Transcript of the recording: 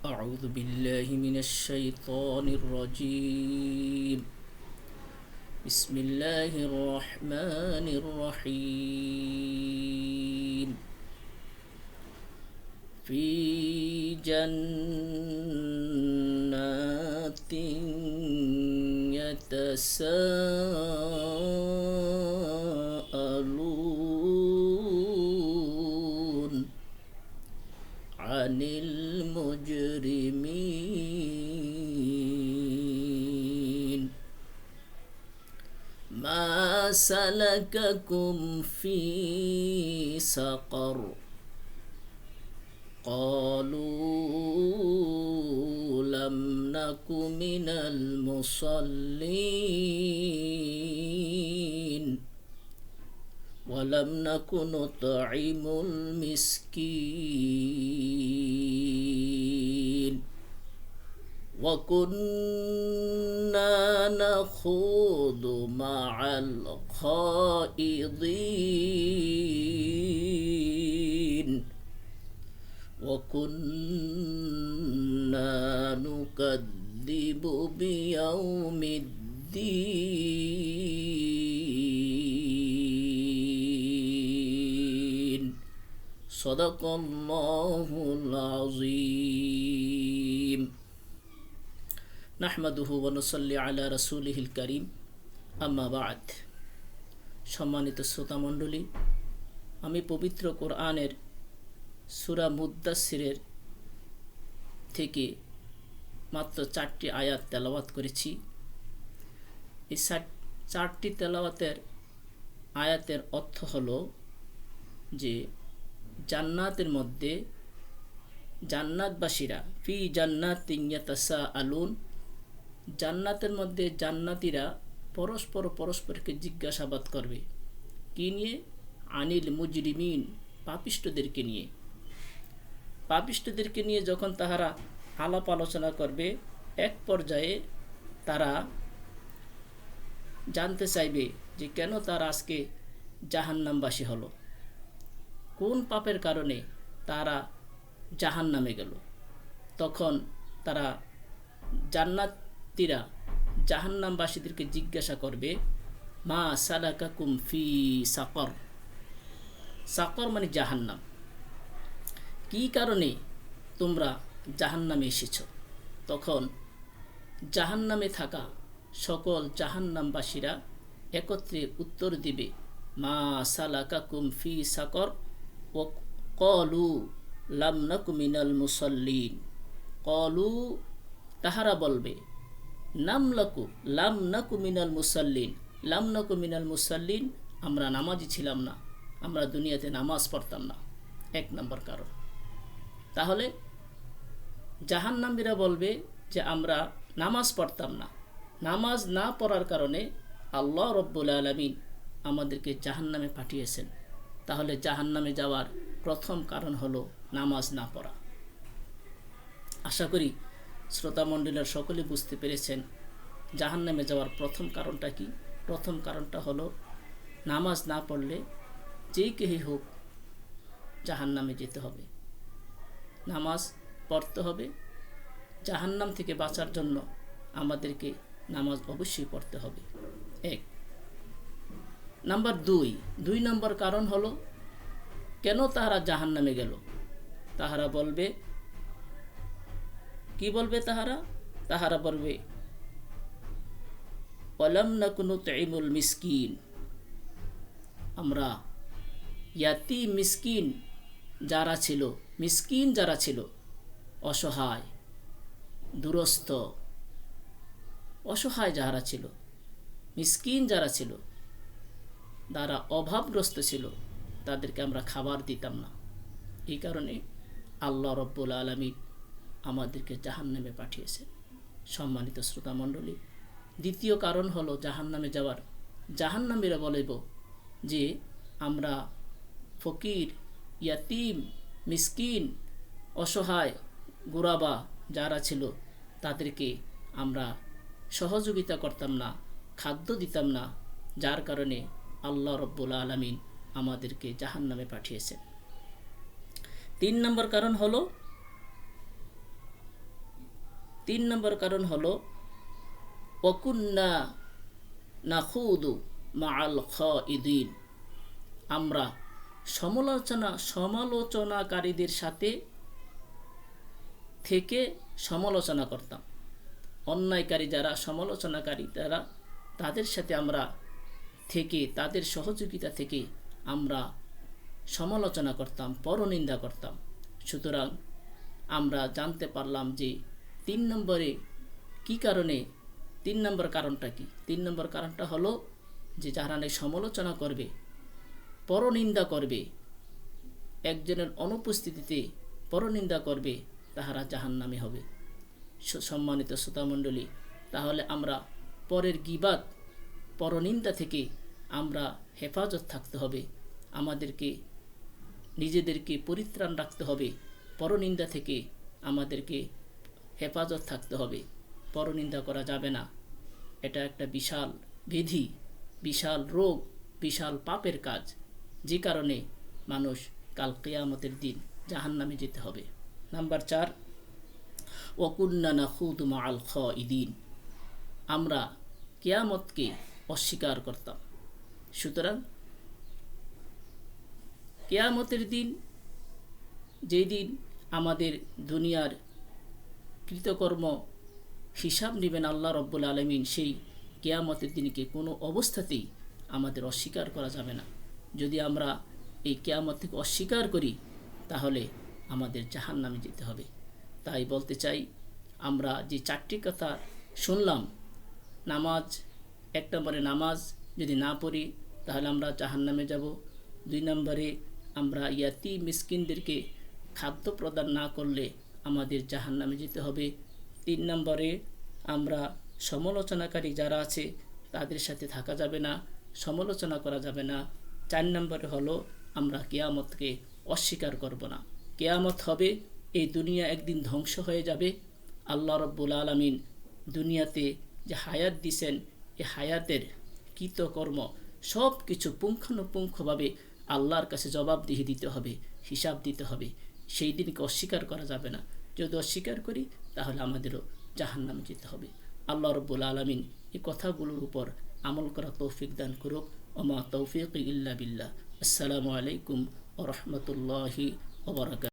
أعوذ بالله من الشيطان الرجيم. بسم الله الرحمن الرحيم. في جنات يتساءلون عن المجرمين. ما سلككم في سقر؟ قالوا لم نك من المصلين ولم نك نطعم المسكين وكنا نخوض مع الخائضين وكنا نكذب بيوم الدين. صدق الله العظيم. নাহমাদুহু ওয়া নুসাল্লি আলা রাসূলিহিল কারীম, আম্মা বা'দ। সম্মানিত শ্রোতা মণ্ডলী, আমি পবিত্র কোরআনের সূরা মুদ্দাসসিরের থেকে মাত্র 4টি আয়াত তেলাওয়াত করেছি। এই 4টি তেলাওয়াতের আয়াতের অর্থ হলো যে জান্নাতের মধ্যে জান্নাতবাসীরা ফি জান্নাতিন ইয়াতাসাআলুন, জান্নাতের মধ্যে জান্নাতীরা পরস্পরকে জিজ্ঞাসাবাদ করবে। কি নিয়ে? আনিল মুজরিমিন, পাপিষ্ঠদেরকে নিয়ে। পাপিষ্ঠদেরকে নিয়ে যখন তাহারা আলাপ আলোচনা করবে, এক পর্যায়ে তারা জানতে চাইবে যে কেন তারা আজকে জাহান্নামবাসী হলো, কোন পাপের কারণে তারা জাহান্নামে গেল। তখন তারা জান্নাতীরা জাহান্নামবাসীদেরকে জিজ্ঞাসা করবে, মা সালাকাকুম ফি সাকর। সাকর মানে জাহান্নাম। কি কারণে তোমরা জাহান্নামে এসেছ? তখন জাহান্নামে থাকা সকল জাহান্নামবাসীরা একত্রে উত্তর দিবে, মা সালাকাকুম ফি সাকর ও ক্বালু লাম নাকু মিনাল মুসাল্লিন। ক্বালু, তাহারা বলবে, লাম নাকু মিনাল মুসাল্লিন। লাম নাকু মিনাল মুসাল্লিন, আমরা নামাজি ছিলাম না, আমরা দুনিয়াতে নামাজ পড়তাম না। 1 নম্বর কারণ। তাহলে জাহান্নামীরা বলবে যে আমরা নামাজ পড়তাম না। নামাজ না পড়ার কারণে আল্লাহ রব্বুল আলামিন আমাদেরকে জাহান্নামে পাঠিয়েছেন। তাহলে জাহান্নামে যাওয়ার প্রথম কারণ হলো নামাজ না পড়া। আশা করি শ্রোতামণ্ডলীরা সকলে বুঝতে পেরেছেন জাহান্নামে যাওয়ার প্রথম কারণটা কি। প্রথম কারণটা হলো নামাজ না পড়লে যে কেউই হোক জাহান্নামে যেতে হবে। নামাজ পড়তে হবে। জাহান্নাম থেকে বাঁচার জন্য আমাদেরকে নামাজ অবশ্যই পড়তে হবে। 1 নাম্বার 2 নম্বর কারণ হলো কেন তাহারা জাহান্নামে গেল। তাহারা বলবে, কি বলবে? তাহারা বলবে, ওয়ালাম নাকু নুতঈমুল মিসকিন, আমরা ইয়াতীম মিসকিন যারা ছিল, অসহায় দুরস্থ অসহায় যারা ছিল, মিসকিন যারা ছিল, যারা অভাবগ্রস্ত ছিল, তাদেরকে আমরা খাবার দিতাম না। এই কারণে আল্লাহ রব্বুল আলামিন আমাদেরকে জাহান্নামে পাঠিয়েছে। সম্মানিত শ্রোতা মণ্ডলী, দ্বিতীয় কারণ হলো জাহান্নামে যাওয়ার। জাহান্নামীরা বলবে যে আমরা ফকির, ইয়াতীম, মিসকিন, অসহায়, গুরাবা যারা ছিল তাদেরকে আমরা সহযোগিতা করতাম না, খাদ্য দিতাম না, যার কারণে আল্লাহ রব্বুল আলামিন আমাদেরকে জাহান্নামে পাঠিয়েছেন। 3 নম্বর কারণ হলো 3 নম্বর কারণ হলো ওয়াকুন্না নাখুদু মাআল খাইদিন, আমরা সমালোচনাকারীদের সাথে থেকে সমালোচনা করতাম। অন্যায়কারী যারা, সমালোচনাকারী যারা, তাদের সাথে আমরা থেকে, তাদের সহযোগিতা থেকে আমরা সমালোচনা করতাম, পরনিন্দা করতাম। সুতরাং আমরা জানতে পারলাম যে 3 নম্বরে কি কারণে, 3 নম্বর কারণটা কি? 3 নম্বর কারণটা হলো যে যারা সমালোচনা করবে, পরনিন্দা করবে, একজনের অনুপস্থিতিতে পরনিন্দা করবে, তাহারা জাহান্নামী হবে। সম্মানিত শ্রোতামণ্ডলী, তাহলে আমরা পরের গীবাত, পরনিন্দা থেকে আমরা হেফাজত থাকতে হবে। আমাদেরকে নিজেদেরকে পরিত্রাণ রাখতে হবে। পরনিন্দা থেকে আমাদেরকে হেফাজত থাকতে হবে। পরনিন্দা করা যাবে না। এটা একটা বিশাল বিধি, বিশাল রোগ, বিশাল পাপের কাজ, যে কারণে মানুষ কাল কিয়ামতের দিন জাহান্নামে যেতে হবে। নাম্বার 4, ওয়াকুন্না নাখুদু মাআল খাইদিন, আমরা কিয়ামতকে অস্বীকার করতাম। সুতরাং কিয়ামতের দিন, যেই দিন আমাদের দুনিয়ার কৃতকর্ম হিসাব নেবেন আল্লাহ রব্বুল আলামিন, সেই কিয়ামতের দিনকে কোনো অবস্থাতেই আমাদের অস্বীকার করা যাবে না। যদি আমরা এই কিয়ামত থেকে অস্বীকার করি, তাহলে আমাদের জাহান্নামে যেতে হবে। তাই বলতে চাই, আমরা যে 4টি কথা শুনলাম, নামাজ, 1 নম্বরে নামাজ যদি না পড়ি তাহলে আমরা জাহান্নামে যাব। 2 নম্বরে আমরা ইয়াতীম মিসকিনদেরকে খাদ্য প্রদান না করলে আমাদের জাহান্নামে যেতে হবে। 3 নম্বরে আমরা সমালোচনাকারী যারা আছে তাদের সাথে থাকা যাবে না, সমালোচনা করা যাবে না। 4 নম্বরে হলো আমরা কিয়ামতকে অস্বীকার করব না। কিয়ামত হবে, এই দুনিয়া একদিন ধ্বংস হয়ে যাবে। আল্লাহ রব্বুল আলামিন দুনিয়াতে যে হায়াত দিয়েছেন, এই হায়াতের কৃতকর্ম সব কিছু পুঙ্খানুপুঙ্খভাবে আল্লাহর কাছে জবাবদিহি দিতে হবে, হিসাব দিতে হবে। সেই দিনকে অস্বীকার করা যাবে না। যদি অস্বীকার করি তাহলে আমাদেরও জাহান্নামে যেতে হবে। আল্লাহ রব্বুল আলামিন এই কথাগুলোর উপর আমল করা তৌফিক দান করুক। ওমা তৌফিক ইল্লা বিল্লাহ। আসসালামু আলাইকুম ওয়া রাহমাতুল্লাহি ওয়া বারাকাতুহু।